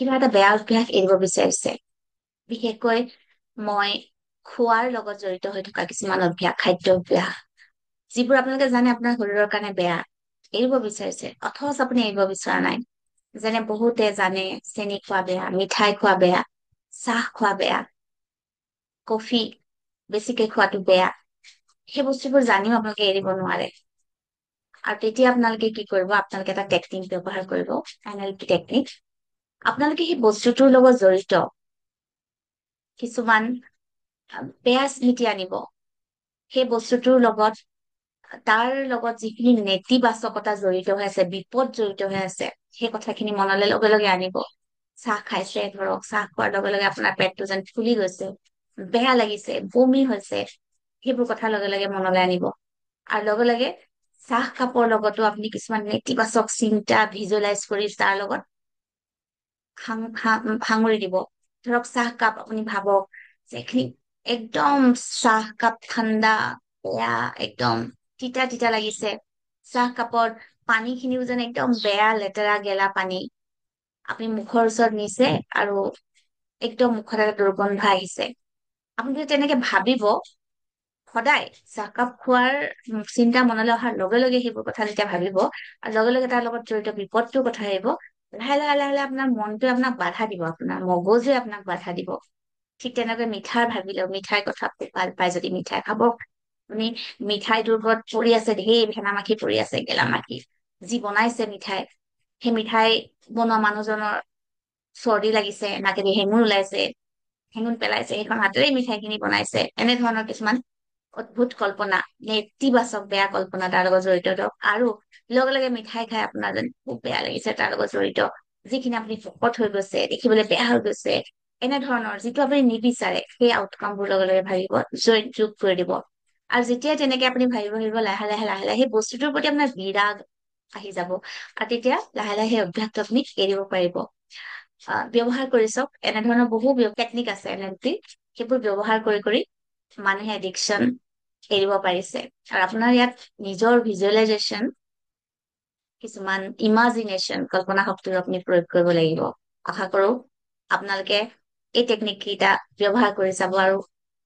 কিবা এটা বেয়া অভ্যাস এৰিব বিচাৰিছে, বিশেষকৈ মই খোৱাৰ লগত জড়িত হৈ থকা কিছুমান অভ্যাস, খাদ্য অভ্যাস, যিবোৰ আপোনালোকে জানে আপোনাৰ শৰীৰৰ কাৰণে বেয়া, এৰিব বিচাৰিছে অথচ আপুনি এৰিব বিচৰা নাই। যেনে বহুতে জানে চেনি খোৱা বেয়া, মিঠাই খোৱা বেয়া, চাহ খোৱা বেয়া, কফি বেছিকে খোৱাটো বেয়া। সেই বস্তুবোৰ জানিও আপোনালোকে এৰিব নোৱাৰে। আৰু তেতিয়া আপোনালোকে কি কৰিব, আপোনালোকে এটা টেকনিক ব্যৱহাৰ কৰিব, NLP টেকনিক। আপোনালোকে সেই বস্তুটোৰ লগত জড়িত কিছুমান বেয়া স্মৃতি আনিব। সেই বস্তুটোৰ লগত, তাৰ লগত যিখিনি নেতিবাচকতা জড়িত হৈ আছে, বিপদ জড়িত হৈ আছে, সেই কথাখিনি মনলৈ লগে লগে আনিব। চাহ খাইছে ধৰক, চাহ খোৱাৰ লগে লগে আপোনাৰ পেটটো যেন ফুলি গৈছে, বেয়া লাগিছে, বমি হৈছে, সেইবোৰ কথা লগে লগে মনলৈ আনিব। আৰু লগে লগে চাহ কাপৰ লগতো আপুনি কিছুমান নেতিবাচক চিন্তা ভিজুৱেলাইজ কৰি তাৰ লগত সাঙুৰি দিব। ধৰক চাহকাপ আপুনি ভাবক যে এইখিনি একদম চাহকাপ ঠাণ্ডা, বেয়া, একদম তিতা তিতা লাগিছে। চাহকাপৰ পানী খিনিও যেন একদম বেয়া লেতেৰা গেলা পানী আপুনি মুখৰ ওচৰত নিছে, আৰু একদম মুখত এটা দুৰ্গন্ধ আহিছে। আপুনি যদি তেনেকে ভাবিব সদায়, চাহকাপ খোৱাৰ চিন্তা মনলৈ অহাৰ লগে লগে সেইবোৰ কথা যেতিয়া ভাবিব, আৰু লগে লগে তাৰ লগত জড়িত বিপদটোৰ কথা আহিব, লাহে লাহে লাহে লাহে আপোনাৰ মনটোৱে আপোনাক বাধা দিব, আপোনাৰ মগজুৱে আপোনাক বাধা দিব। ঠিক তেনেকৈ মিঠাই ভাবিলেও, মিঠাই কথা খুব ভাল পায় যদি মিঠাই খাব আপুনি, মিঠাইটোৰ ওপৰত পৰি আছে ঢেৰ ভেনা মাখি পৰি আছে, গেলা মাখি। যি বনাইছে মিঠাই, সেই মিঠাই বনোৱা মানুহজনৰ চৰ্দি লাগিছে, নাকেদি হেঙুন ওলাইছে, হেঙুন পেলাইছে, সেইখন হাতেৰে মিঠাই খিনি বনাইছে, এনেধৰণৰ কিছুমান অদ্ভুত কল্পনা, নেতিবাচক বেয়া কল্পনা তাৰ লগত জড়িত। আৰু লগে লগে মিঠাই খাই আপোনাৰ যেন খুব বেয়া লাগিছে তাৰ লগত জড়িত, যিখিনি আপুনি শকত হৈ গৈছে, দেখিবলৈ বেয়া হৈ গৈছে, এনেধৰণৰ যিটো আপুনি নিবিচাৰে সেই আউটকামবোৰ লগে লগে ভাবিব, যোগ কৰি দিব। আৰু যেতিয়া তেনেকে আপুনি ভাবিব ভাবিব, লাহে লাহে লাহে লাহে সেই বস্তুটোৰ প্ৰতি আপোনাৰ বিৰাগ আহি যাব। আৰু তেতিয়া লাহে লাহে সেই অভ্যাসটো আপুনি এৰিব পাৰিব। ব্যৱহাৰ কৰি চাওক, এনেধৰণৰ বহু টেকনিক আছে NLP, সেইবোৰ ব্যৱহাৰ কৰি কৰি মানুহে এডিকশ্যন এৰিব পাৰিছে। আৰু আপোনাৰ ইয়াত নিজৰ ভিজুৱেলাইজেশ্যন, কিছুমান ইমাজিনেশ্যন, কল্পনা শক্তিৰ আপুনি প্ৰয়োগ কৰিব লাগিব। আশা কৰো আপোনালোকে এই টেকনিক কেইটা ব্যৱহাৰ কৰি চাব, আৰু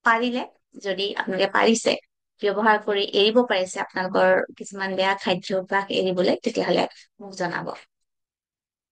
পাৰিলে, যদি আপোনালোকে পাৰিছে ব্যৱহাৰ কৰি এৰিব পাৰিছে আপোনালোকৰ কিছুমান বেয়া খাদ্যাভ্যাস এৰিবলৈ, তেতিয়াহলে মোক জনাব।